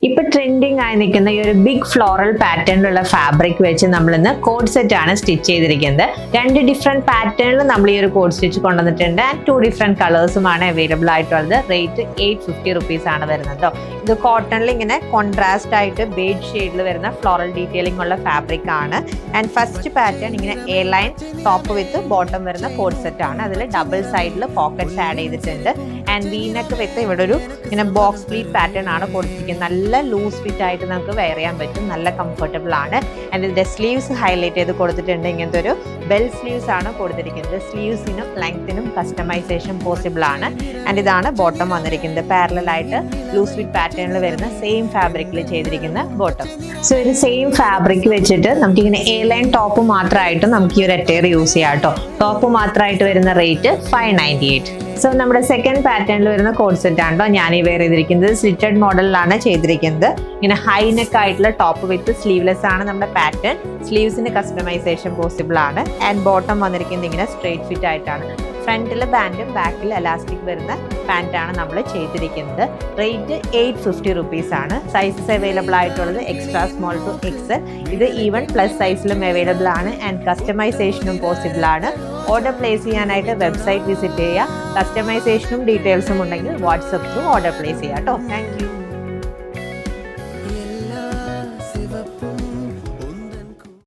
ഇപ്പൊ ട്രെൻഡിങ് ആയി നിൽക്കുന്ന ഈ ഒരു ബിഗ് ഫ്ലോറൽ പാറ്റേണിലുള്ള ഫാബ്രിക് വെച്ച് നമ്മൾ ഇന്ന് കോഡ് സെറ്റ് ആണ് സ്റ്റിച്ച് ചെയ്തിരിക്കുന്നത്. 2 ഡിഫറെന്റ് പാറ്റേണിൽ നമ്മൾ ഈ ഒരു കോഡ് സ്റ്റിച്ച് കൊണ്ടുവന്നിട്ടുണ്ട് ആൻഡ് 2 ഡിഫറെന്റ് കളേഴ്സുമാണ് അവൈലബിൾ ആയിട്ടുള്ളത്. റേറ്റ് 850 റുപ്പീസ് ആണ് വരുന്നത്. ഇത് കോട്ടണിൽ ഇങ്ങനെ കോൺട്രാസ്റ്റ് ആയിട്ട് ബേജ് ഷെയ്ഡിൽ വരുന്ന ഫ്ലോറൽ ഡീറ്റെയിലിംഗ് ഉള്ള ഫാബ്രിക് ആണ്. ആൻഡ് ഫസ്റ്റ് പാറ്റേൺ ഇങ്ങനെ A line top with bottom വരുന്ന കോഡ് സെറ്റ് ആണ്. അതിൽ ഡബിൾ സൈഡിൽ പോക്കറ്റ്സ് ആഡ് ചെയ്തിട്ടുണ്ട്. ആൻഡ് വീനക്ക് വിത്ത് ഇവിടെ ഒരു ഇങ്ങനെ ബോക്സ് പ്ലീറ്റ് പാറ്റേൺ ആണ് കൊടുത്തിരിക്കുന്നത്. നല്ല ലൂസ് ഫിറ്റ് ആയിട്ട് നമുക്ക് വെയർ ചെയ്യാൻ പറ്റും, നല്ല കംഫർട്ടബിൾ ആണ്. ആൻഡ് ഇതിന്റെ സ്ലീവ്സ് ഹൈലൈറ്റ് ചെയ്ത് കൊടുത്തിട്ടുണ്ട്. ഇങ്ങനത്തെ ഒരു ബെൽ സ്ലീവ്സ് ആണ് കൊടുത്തിരിക്കുന്നത്. സ്ലീവ്സിനും ലെങ്ത്തിനും കസ്റ്റമൈസേഷൻ പോസിബിൾ ആണ്. ആൻഡ് ഇതാണ് ബോട്ടം വന്നിരിക്കുന്നത്. പാരലൽ ആയിട്ട് ലൂസ് ഫിറ്റ് പാറ്റേണിൽ വരുന്ന സെയിം ഫാബ്രിക്കിൽ ചെയ്തിരിക്കുന്ന ബോട്ടം. സോ ഇത് സെയിം ഫാബ്രിക് വെച്ചിട്ട് നമുക്ക് ഇങ്ങനെ എ ലൈൻ ടോപ്പ് മാത്രമായിട്ട് നമുക്ക് ഈ ഒരു അറ്റയർ യൂസ് ചെയ്യാം കേട്ടോ. ടോപ്പ് മാത്രമായിട്ട് വരുന്ന റേറ്റ് 598. സോ നമ്മുടെ സെക്കൻഡ് പാറ്റേണിൽ വരുന്ന കോഡ് സെറ്റ് ആണോ ഞാൻ ഈ വെയർ ചെയ്തിരിക്കുന്നത്. സ്ലിറ്റഡ് മോഡലിലാണ് ചെയ്തിരിക്കുന്നത്. ഇങ്ങനെ ഹൈ നെക്ക് ആയിട്ടുള്ള ടോപ്പ് വിത്ത് സ്ലീവ്ലെസ് ആണ് നമ്മുടെ പാറ്റേൺ. സ്ലീവ്സിന് കസ്റ്റമൈസേഷൻ പോസിബിൾ ആണ്. ആൻഡ് ബോട്ടം വന്നിരിക്കുന്നത് ഇങ്ങനെ സ്ട്രേറ്റ് ഫിറ്റ് ആയിട്ടാണ്. ഫ്രണ്ടിൽ ബാൻഡും ബാക്കിൽ എലാസ്റ്റിക് വരുന്ന പാൻറ്റാണ് നമ്മൾ ചെയ്തിരിക്കുന്നത്. റേറ്റ് 850 റുപ്പീസ് ആണ്. സൈസസ് അവൈലബിൾ ആയിട്ടുള്ളത് എക്സ്ട്രാ സ്മോൾ ടു എക്സൽ. ഇത് ഈവൻ പ്ലസ് സൈസിലും അവൈലബിൾ ആണ്. ആൻഡ് കസ്റ്റമൈസേഷനും പോസിബിൾ ആണ്. ഓർഡർ പ്ലേസ് ചെയ്യാനായിട്ട് വെബ്സൈറ്റ് വിസിറ്റ് ചെയ്യുക. കസ്റ്റമൈസേഷനും ഡീറ്റെയിൽസും ഉണ്ടെങ്കിൽ വാട്സപ്പ് ത്രൂ ഓർഡർ പ്ലേസ് ചെയ്യാം കേട്ടോ. Thank you.